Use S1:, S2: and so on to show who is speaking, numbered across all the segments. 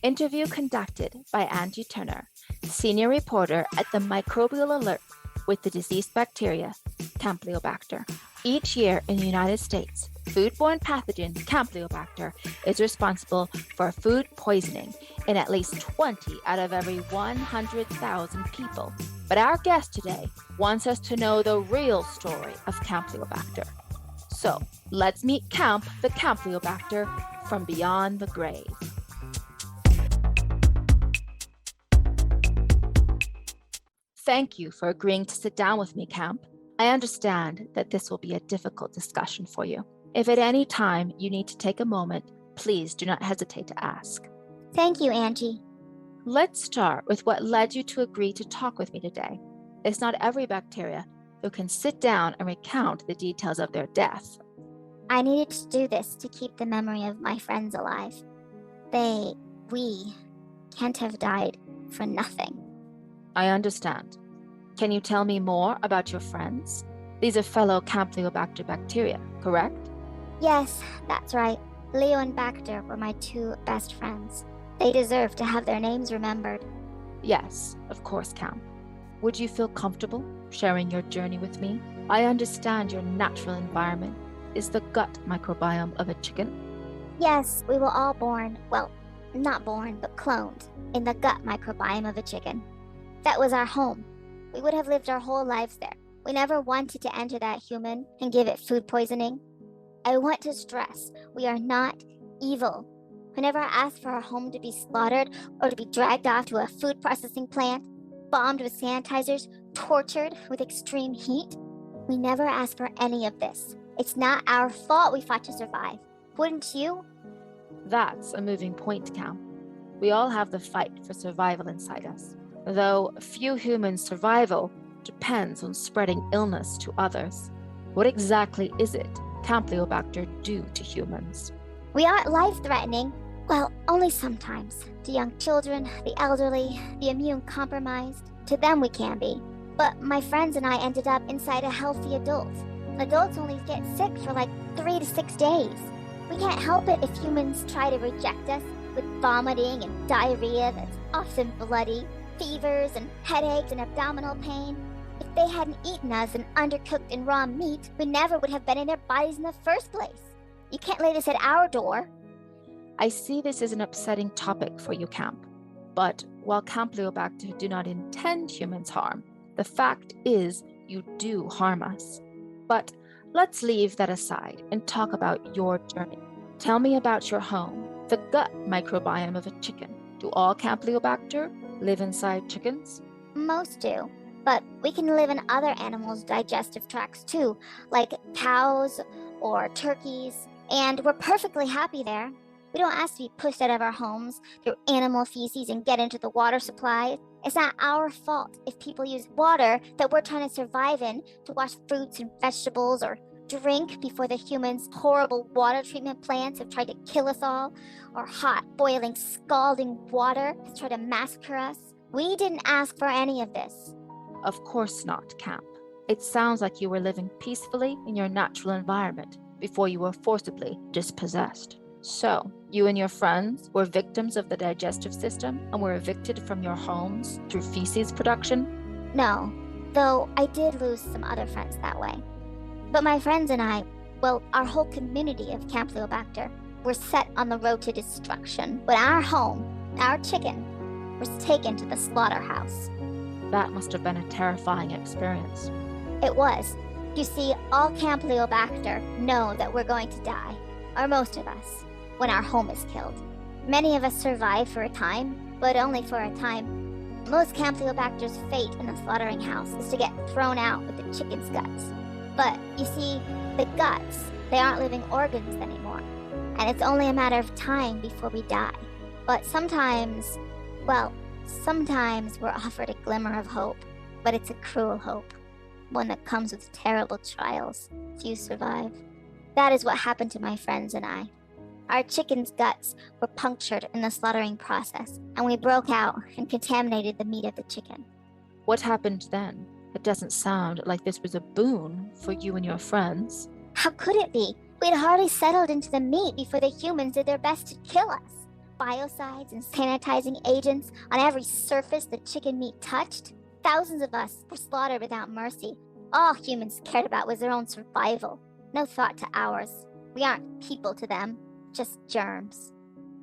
S1: Interview conducted by Angie Turner, senior reporter at the Microbial Alert with the diseased bacteria, Campylobacter. Each year in the United States, foodborne pathogen Campylobacter is responsible for food poisoning in at least 20 out of every 100,000 people. But our guest today wants us to know the real story of Campylobacter. So let's meet Camp the Campylobacter from beyond the grave. Thank you for agreeing to sit down with me, Camp. I understand that this will be a difficult discussion for you. If at any time you need to take a moment, please do not hesitate to ask.
S2: Thank you, Angie.
S1: Let's start with what led you to agree to talk with me today. It's not every bacteria who can sit down and recount the details of their death.
S2: I needed to do this to keep the memory of my friends alive. We can't have died for nothing.
S1: I understand. Can you tell me more about your friends? These are fellow Campylobacter bacteria, correct?
S2: Yes, that's right. Leo and Bacter were my two best friends. They deserve to have their names remembered.
S1: Yes, of course, Camp. Would you feel comfortable sharing your journey with me? I understand your natural environment is the gut microbiome of a chicken.
S2: Yes, we were all born, well, not born, but cloned, in the gut microbiome of a chicken. That was our home. We would have lived our whole lives there. We never wanted to enter that human and give it food poisoning. I want to stress, we are not evil. We never asked for our home to be slaughtered or to be dragged off to a food processing plant, bombed with sanitizers, tortured with extreme heat. We never asked for any of this. It's not our fault we fought to survive. Wouldn't you?
S1: That's a moving point, Camp. We all have the fight for survival inside us, though few humans' survival depends on spreading illness to others. What exactly is it Campylobacter do to humans?
S2: We aren't life-threatening. Well, only sometimes. To young children, the elderly, the immune-compromised. To them we can be. But my friends and I ended up inside a healthy adult. Adults only get sick for like 3 to 6 days. We can't help it if humans try to reject us with vomiting and diarrhea that's often bloody, fevers and headaches and abdominal pain. If they hadn't eaten us and undercooked and raw meat, we never would have been in their bodies in the first place. You can't lay this at our door.
S1: I see this as an upsetting topic for you, Camp. But while Campylobacter do not intend humans harm, the fact is you do harm us. But let's leave that aside and talk about your journey. Tell me about your home, the gut microbiome of a chicken. Do all Campylobacter live inside chickens?
S2: Most do, but we can live in other animals' digestive tracts too, like cows or turkeys, and we're perfectly happy there. We don't ask to be pushed out of our homes through animal feces and get into the water supply. It's not our fault if people use water that we're trying to survive in to wash fruits and vegetables or drink before the humans' horrible water treatment plants have tried to kill us all, or hot, boiling, scalding water has tried to massacre us. We didn't ask for any of this.
S1: Of course not, Camp. It sounds like you were living peacefully in your natural environment before you were forcibly dispossessed. So, you and your friends were victims of the digestive system and were evicted from your homes through feces production?
S2: No, though I did lose some other friends that way. But my friends and I, well, our whole community of Campylobacter, were set on the road to destruction when our home, our chicken, was taken to the slaughterhouse.
S1: That must have been a terrifying experience.
S2: It was. You see, all Campylobacter know that we're going to die, or most of us, when our home is killed. Many of us survive for a time, but only for a time. Most Campylobacter's fate in the slaughtering house is to get thrown out with the chicken's guts. But you see, the guts, they aren't living organs anymore, and it's only a matter of time before we die. But sometimes we're offered a glimmer of hope, but it's a cruel hope, one that comes with terrible trials. Few survive. That is what happened to my friends and I. Our chicken's guts were punctured in the slaughtering process, and we broke out and contaminated the meat of the chicken.
S1: What happened then? It doesn't sound like this was a boon for you and your friends.
S2: How could it be? We'd hardly settled into the meat before the humans did their best to kill us. biocides and sanitizing agents on every surface the chicken meat touched. Thousands of us were slaughtered without mercy. All humans cared about was their own survival. No thought to ours. We aren't people to them, just germs.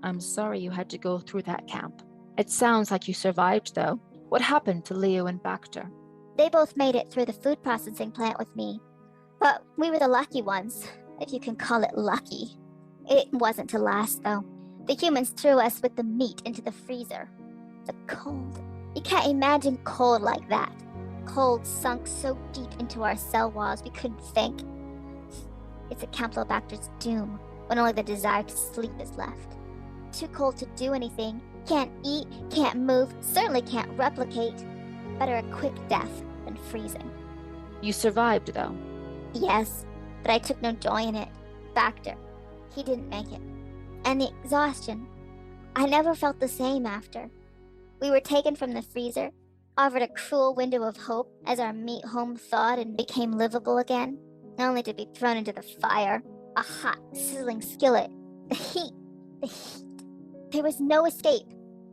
S1: I'm sorry you had to go through that camp. It sounds like you survived, though. What happened to Leo and Bacter?
S2: They both made it through the food processing plant with me. But we were the lucky ones, if you can call it lucky. It wasn't to last, though. The humans threw us with the meat into the freezer. The cold. You can't imagine cold like that. Cold sunk so deep into our cell walls we couldn't think. It's a Campylobacter's doom when only the desire to sleep is left. Too cold to do anything. Can't eat, can't move, certainly can't replicate. Better a quick death than freezing.
S1: You survived, though.
S2: Yes, but I took no joy in it. Bacter, he didn't make it. And the exhaustion. I never felt the same after. We were taken from the freezer, offered a cruel window of hope as our meat home thawed and became livable again, only to be thrown into the fire, a hot, sizzling skillet. The heat. There was no escape.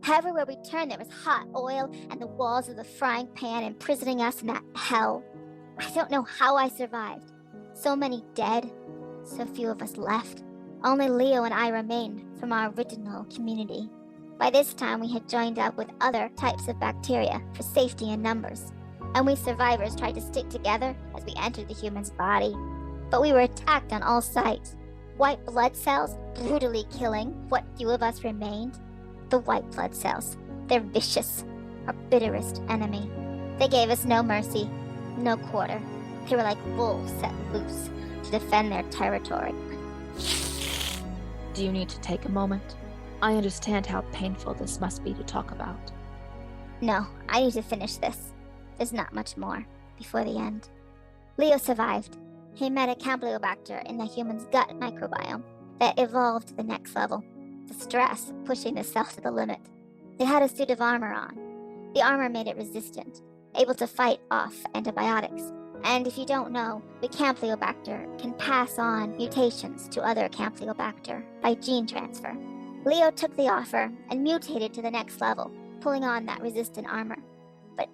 S2: Everywhere we turned, there was hot oil and the walls of the frying pan imprisoning us in that hell. I don't know how I survived. So many dead, so few of us left. Only Leo and I remained from our original community. By this time, we had joined up with other types of bacteria for safety in numbers, and we survivors tried to stick together as we entered the human's body. But we were attacked on all sides. White blood cells brutally killing what few of us remained. The white blood cells. They're vicious, our bitterest enemy. They gave us no mercy, no quarter. They were like wolves set loose to defend their territory.
S1: Do you need to take a moment? I understand how painful this must be to talk about.
S2: No, I need to finish this. There's not much more before the end. Leo survived. He met a Campylobacter in the human's gut microbiome that evolved to the next level. The stress pushing the cell to the limit. It had a suit of armor on. The armor made it resistant, able to fight off antibiotics. And if you don't know, the Campylobacter can pass on mutations to other Campylobacter by gene transfer. Leo took the offer and mutated to the next level, pulling on that resistant armor. But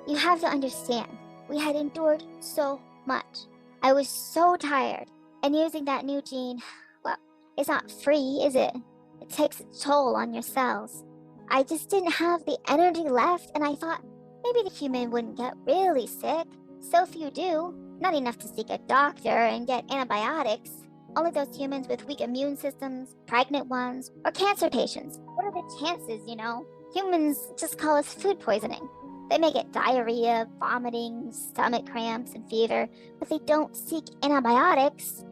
S2: you have to understand, we had endured so much. I was so tired, and using that new gene, well, it's not free, is it? It takes a toll on your cells. I just didn't have the energy left, and I thought maybe the human wouldn't get really sick. So few do, not enough to seek a doctor and get antibiotics. Only those humans with weak immune systems, pregnant ones, or cancer patients. What are the chances, you know? Humans just call us food poisoning. They may get diarrhea, vomiting, stomach cramps, and fever, but they don't seek antibiotics.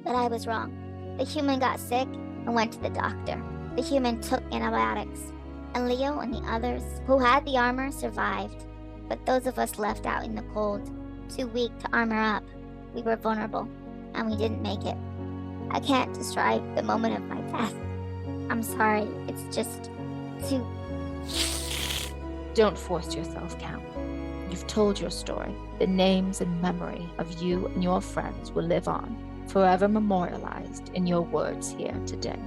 S2: But I was wrong. The human got sick and went to the doctor. The human took antibiotics. And Leo and the others who had the armor survived. But those of us left out in the cold, too weak to armor up, we were vulnerable, and we didn't make it. I can't describe the moment of my death. I'm sorry, it's just too...
S1: Don't force yourself, Camp. You've told your story. The names and memory of you and your friends will live on, forever memorialized in your words here today.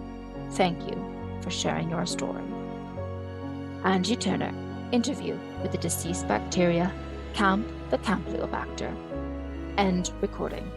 S1: Thank you for sharing your story. Angie Turner, interview with the deceased bacteria, Camp the Campylobacter. End recording.